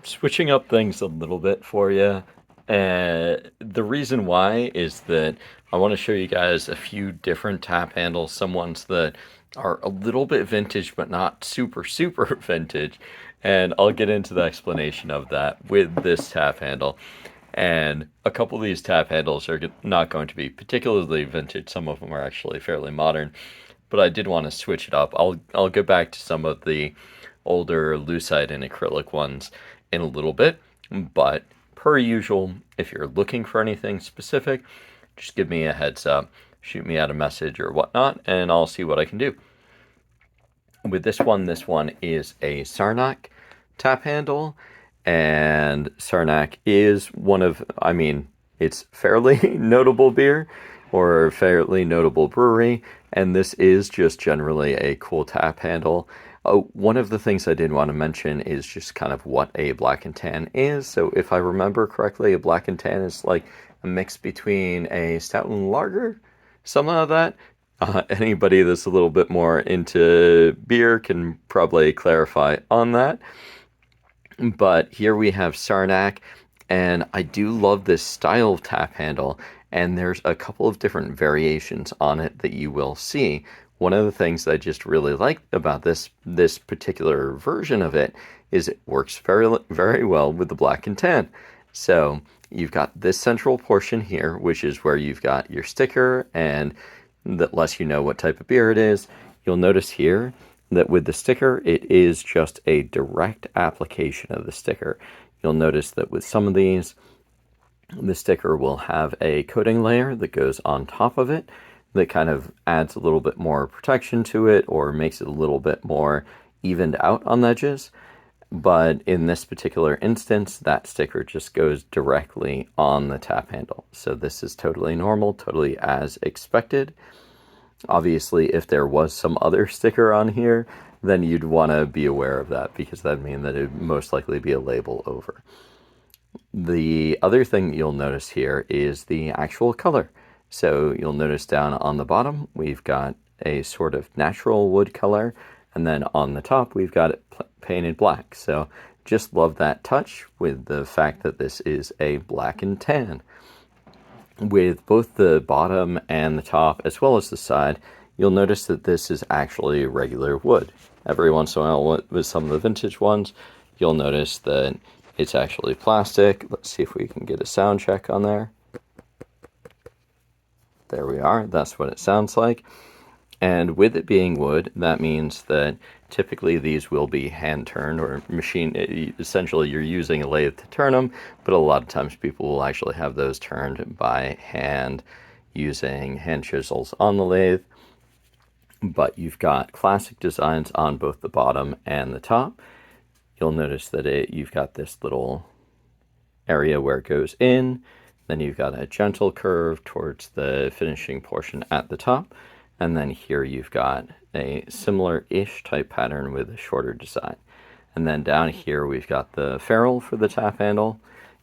switching up things a little bit for you. The reason why is that I want to show you guys a few different tap handles, some ones that are a little bit vintage but not super, super vintage. And I'll get into the explanation of that with this tap handle. And a couple of these tap handles are not going to be particularly vintage. Some of them are actually fairly modern, but I did want to switch it up. I'll go back to some of the older lucite and acrylic ones in a little bit, but per usual, if you're looking for anything specific, just give me a heads up, shoot me out a message or whatnot, and I'll see what I can do. With this one is a Saranac tap handle, and Saranac is one of, I mean, it's fairly notable beer or fairly notable brewery, and this is just generally a cool tap handle. Oh, one of the things I did want to mention is just kind of what a black and tan is. So if I remember correctly, a black and tan is like a mix between a stout and lager, something like that. Anybody that's a little bit more into beer can probably clarify on that. But here we have Saranac, and I do love this style of tap handle, and there's a couple of different variations on it that you will see. One of the things that I just really like about this particular version of it is it works very well with the black and tan. So you've got this central portion here, which is where you've got your sticker, and that lets you know what type of beer it is. You'll notice here that with the sticker, it is just a direct application of the sticker. You'll notice that with some of these, the sticker will have a coating layer that goes on top of it that kind of adds a little bit more protection to it or makes it a little bit more evened out on the edges. But in this particular instance, that sticker just goes directly on the tap handle. So this is totally normal, totally as expected. Obviously, if there was some other sticker on here, then you'd want to be aware of that because that'd mean that it'd most likely be a label over. The other thing that you'll notice here is the actual color. So you'll notice down on the bottom, we've got a sort of natural wood color, and then on the top, we've got it painted black. So just love that touch with the fact that this is a black and tan. With both the bottom and the top, as well as the side, you'll notice that this is actually regular wood. Every once in a while, with some of the vintage ones, you'll notice that it's actually plastic. Let's see if we can get a sound check on there. There we are. That's what it sounds like. And with it being wood, that means that typically these will be hand turned or machine. Essentially, you're using a lathe to turn them, but a lot of times people will actually have those turned by hand using hand chisels on the lathe. But you've got classic designs on both the bottom and the top. You'll notice that you've got this little area where it goes in. Then you've got a gentle curve towards the finishing portion at the top. And then here you've got a similar-ish type pattern with a shorter design. And then down here we've got the ferrule for the tap handle.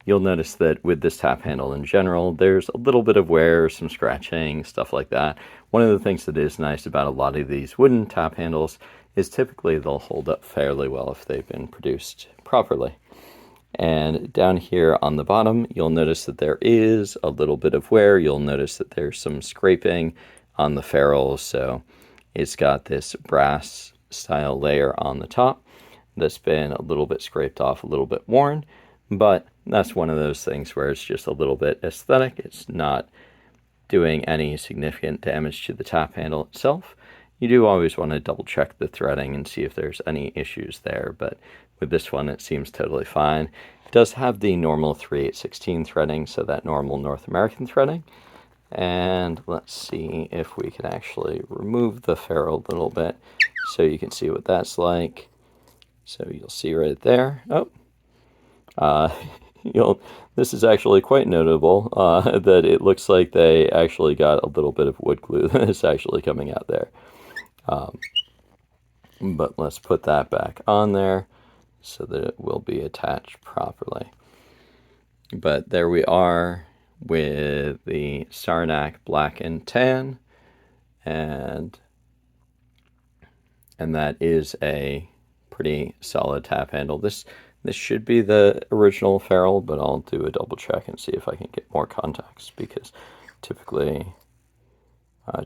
You'll notice that with this tap handle in general, there's a little bit of wear, some scratching, stuff like that. One of the things that is nice about a lot of these wooden tap handles is typically they'll hold up fairly well if they've been produced properly. And down here on the bottom, you'll notice that there is a little bit of wear. You'll notice that there's some scraping on the ferrule, so it's got this brass style layer on the top that's been a little bit scraped off, a little bit worn, but that's one of those things where it's just a little bit aesthetic. It's not doing any significant damage to the tap handle itself. You do always want to double check the threading and see if there's any issues there, but with this one it seems totally fine. It does have the normal 3/8/16 threading, so that normal North American threading. And let's see if we can actually remove the ferrule a little bit so you can see what that's like. So you'll see right there. Oh, this is actually quite notable that it looks like they actually got a little bit of wood glue that's actually coming out there. But let's put that back on there so that it will be attached properly. But there we are with the Saranac Black and Tan, and that is a pretty solid tap handle. This This should be the original ferrule, but I'll do a double check and see if I can get more contacts, because typically I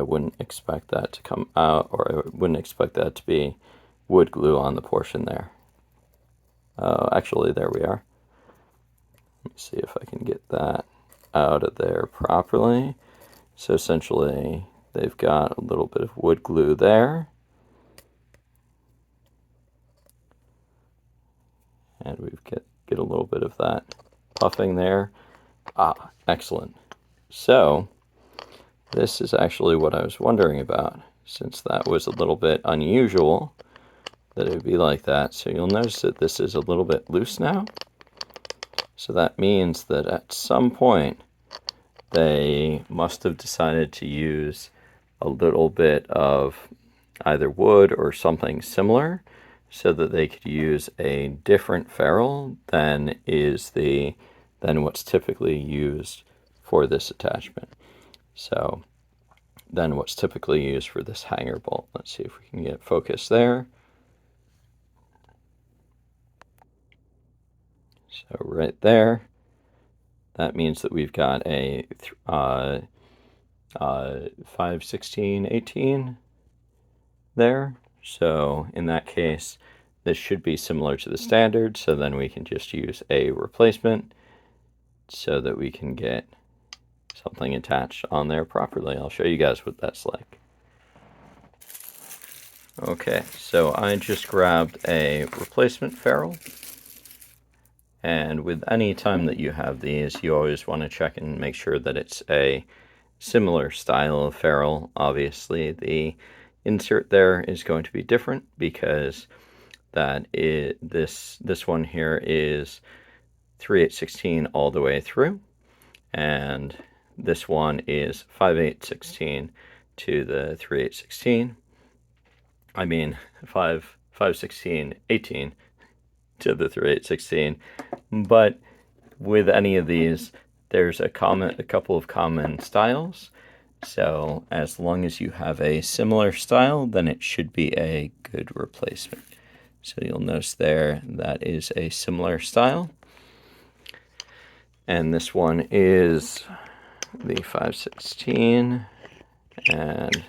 wouldn't expect that to come out, or I wouldn't expect that to be wood glue on the portion there. Actually, there we are. Let me see if I can get that out of there properly. So essentially, they've got a little bit of wood glue there. And we get a little bit of that puffing there. Ah, excellent. So this is actually what I was wondering about, since that was a little bit unusual that it would be like that. So you'll notice that this is a little bit loose now. So that means that at some point they must have decided to use a little bit of either wood or something similar so that they could use a different ferrule than what's typically used for this attachment. So then what's typically used for this hanger bolt. Let's see if we can get focus there. So right there, that means that we've got a 5/16/18 there. So in that case, this should be similar to the standard, so then we can just use a replacement so that we can get something attached on there properly. I'll show you guys what that's like. Okay, so I just grabbed a replacement ferrule, and with any time that you have these, you always want to check and make sure that it's a similar style of ferrule. Obviously, the insert there is going to be different because this one here is 3/8/16 all the way through, and this one is 5/8/16 to the 3/8/16. I mean 5/16/18 to the 3/8/16. But with any of these, there's a couple of common styles. So as long as you have a similar style, then it should be a good replacement. So you'll notice there that is a similar style. And this one is the 5/16, and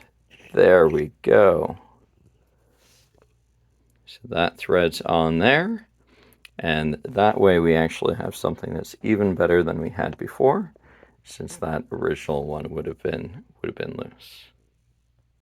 there we go. So that thread's on there, and that way we actually have something that's even better than we had before, since that original one would have been loose.